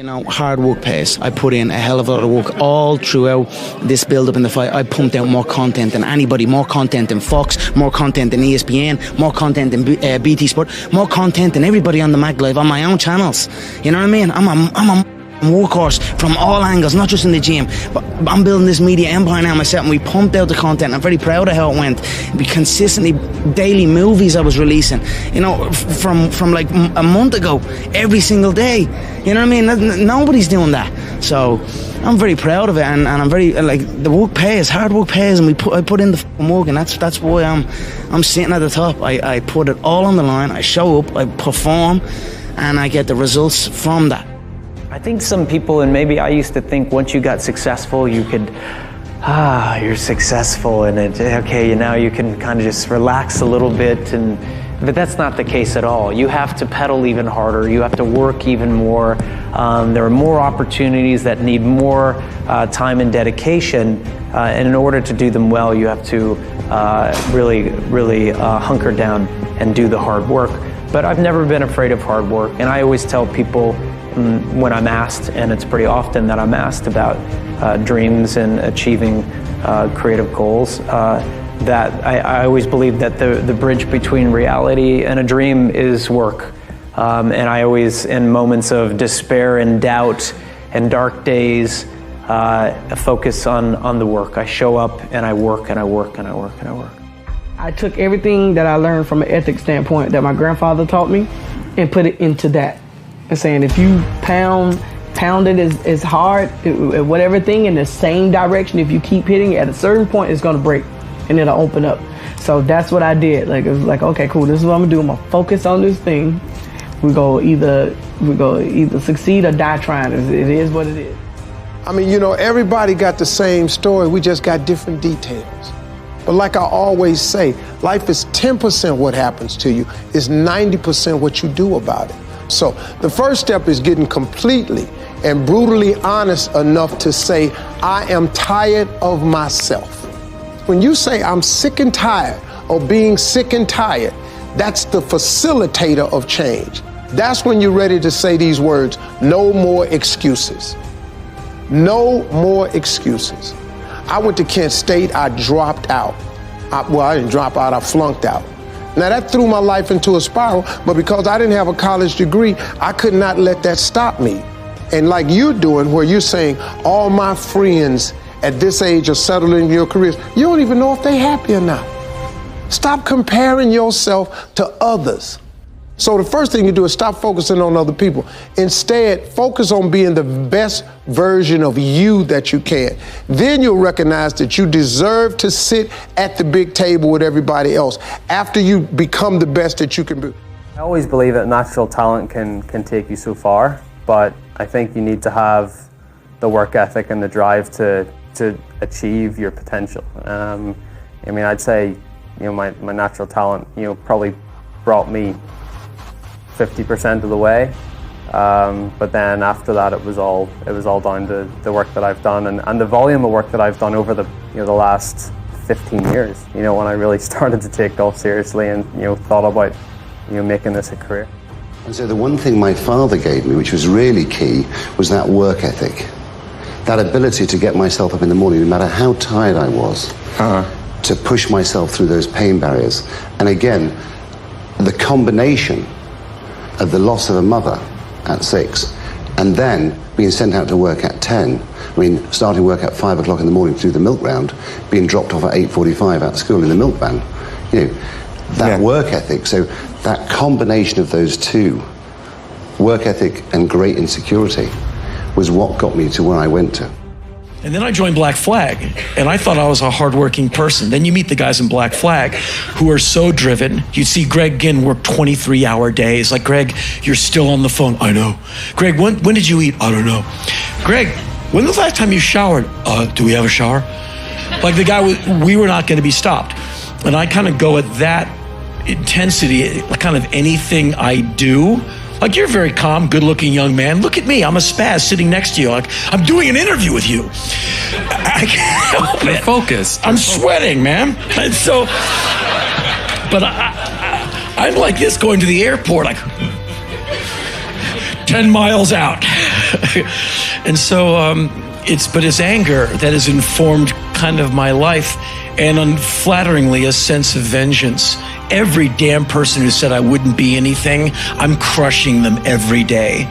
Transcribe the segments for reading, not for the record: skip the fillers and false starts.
You know, hard work pays. I put in a hell of a lot of work all throughout this build-up in the fight. I pumped out more content than anybody, more content than Fox, more content than ESPN, more content than BT Sport, more content than everybody on the Mag Live on my own channels. You know what I mean? I'm a workhorse from all angles, not just in the gym, but I'm building this media empire now myself, and we pumped out the content. I'm very proud of how it went. We consistently, daily movies I was releasing, you know, from like a month ago, every single day. You know what I mean? Nobody's doing that. So I'm very proud of it, and I'm very, like, the work pays, hard work pays, and I put in the fucking work, and that's why I'm sitting at the top. I put it all on the line, I show up, I perform, and I get the results from that. I think some people, and maybe I used to think once you got successful, you could, you're successful, and okay, now you can kind of just relax a little bit, but that's not the case at all. You have to pedal even harder. You have to work even more. There are more opportunities that need more time and dedication, and in order to do them well, you have to really hunker down and do the hard work. But I've never been afraid of hard work, and I always tell people, when I'm asked, and it's pretty often that I'm asked about dreams and achieving creative goals, that I always believe that the bridge between reality and a dream is work. And I always, in moments of despair and doubt and dark days, focus on the work. I show up and I work and I work and I work and I work. I took everything that I learned from an ethics standpoint that my grandfather taught me and put it into that. And saying, if you pound it as hard, whatever thing in the same direction, if you keep hitting it, at a certain point, it's gonna break and it'll open up. So that's what I did. Like, it was like, okay, cool, this is what I'm gonna do. I'm gonna focus on this thing. We go either succeed or die trying. It is what it is. I mean, you know, everybody got the same story. We just got different details. But like I always say, life is 10% what happens to you. It's 90% what you do about it. So the first step is getting completely and brutally honest enough to say, I am tired of myself. When you say I'm sick and tired of being sick and tired, that's the facilitator of change. That's when you're ready to say these words, no more excuses. No more excuses. I went to Kent State, I dropped out. I didn't drop out, I flunked out. Now that threw my life into a spiral, but because I didn't have a college degree, I could not let that stop me. And like you're doing, where you're saying, all my friends at this age are settled in your careers, you don't even know if they're happy or not. Stop comparing yourself to others. So the first thing you do is stop focusing on other people. Instead, focus on being the best version of you that you can. Then you'll recognize that you deserve to sit at the big table with everybody else after you become the best that you can be. I always believe that natural talent can take you so far, but I think you need to have the work ethic and the drive to achieve your potential. I mean, I'd say, you know, my natural talent, you know, probably brought me 50% of the way, but then after that it was all down to the work that I've done and the volume of work that I've done over the last 15 years. You know, when I really started to take golf seriously and thought about making this a career. And so the one thing my father gave me, which was really key, was that work ethic, that ability to get myself up in the morning, no matter how tired I was, to push myself through those pain barriers. And again, the combination of the loss of a mother at 6 and then being sent out to work at 10, I mean, starting work at 5 o'clock in the morning to do the milk round, being dropped off at 8:45 at school in the milk van, that work ethic. So that combination of those two, work ethic and great insecurity, was what got me to where I went to. And then I joined Black Flag, and I thought I was a hardworking person. Then you meet the guys in Black Flag who are so driven. You see Greg Ginn work 23-hour days. Like, Greg, you're still on the phone. I know. Greg, when did you eat? I don't know. Greg, when was the last time you showered? Do we have a shower? Like, the guy, we were not going to be stopped. And I kind of go at that intensity, kind of anything I do. Like, you're a very calm, good-looking young man. Look at me, I'm a spaz sitting next to you. Like, I'm doing an interview with you. I can't help it. You're focused. I'm sweating, man. And so, but I'm like this going to the airport, like 10 miles out. And so it's anger that has informed kind of my life, and unflatteringly a sense of vengeance. Every damn person who said I wouldn't be anything, I'm crushing them every day.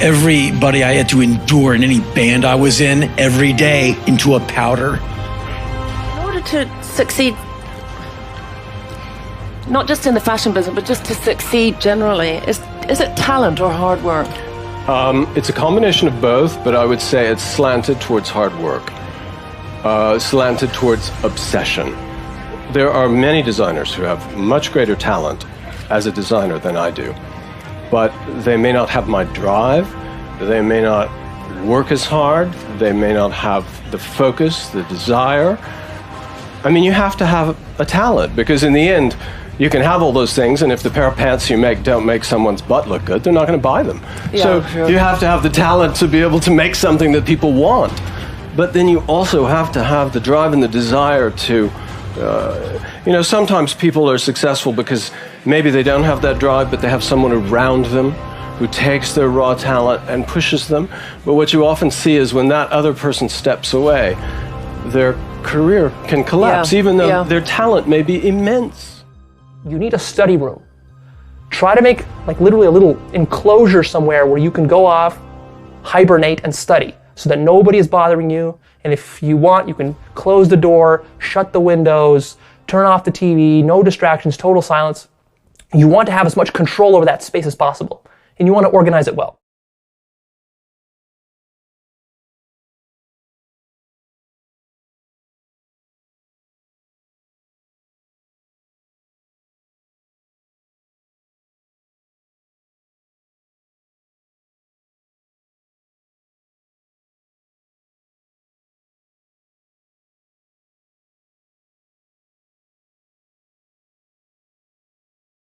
Everybody I had to endure in any band I was in every day into a powder. In order to succeed, not just in the fashion business, but just to succeed generally, is it talent or hard work? It's a combination of both, but I would say it's slanted towards hard work, slanted towards obsession. There are many designers who have much greater talent as a designer than I do, but they may not have my drive, they may not work as hard, they may not have the focus, the desire. I mean, you have to have a talent, because in the end, you can have all those things, and if the pair of pants you make don't make someone's butt look good, they're not going to buy them. Yeah, so sure. You have to have the talent to be able to make something that people want. But then you also have to have the drive and the desire to, sometimes people are successful because maybe they don't have that drive, but they have someone around them who takes their raw talent and pushes them. But what you often see is when that other person steps away, their career can collapse, even though their talent may be immense. You need a study room. Try to make like literally a little enclosure somewhere where you can go off, hibernate, and study so that nobody is bothering you. And if you want, you can close the door, shut the windows, turn off the TV, no distractions, total silence. You want to have as much control over that space as possible, and you want to organize it well.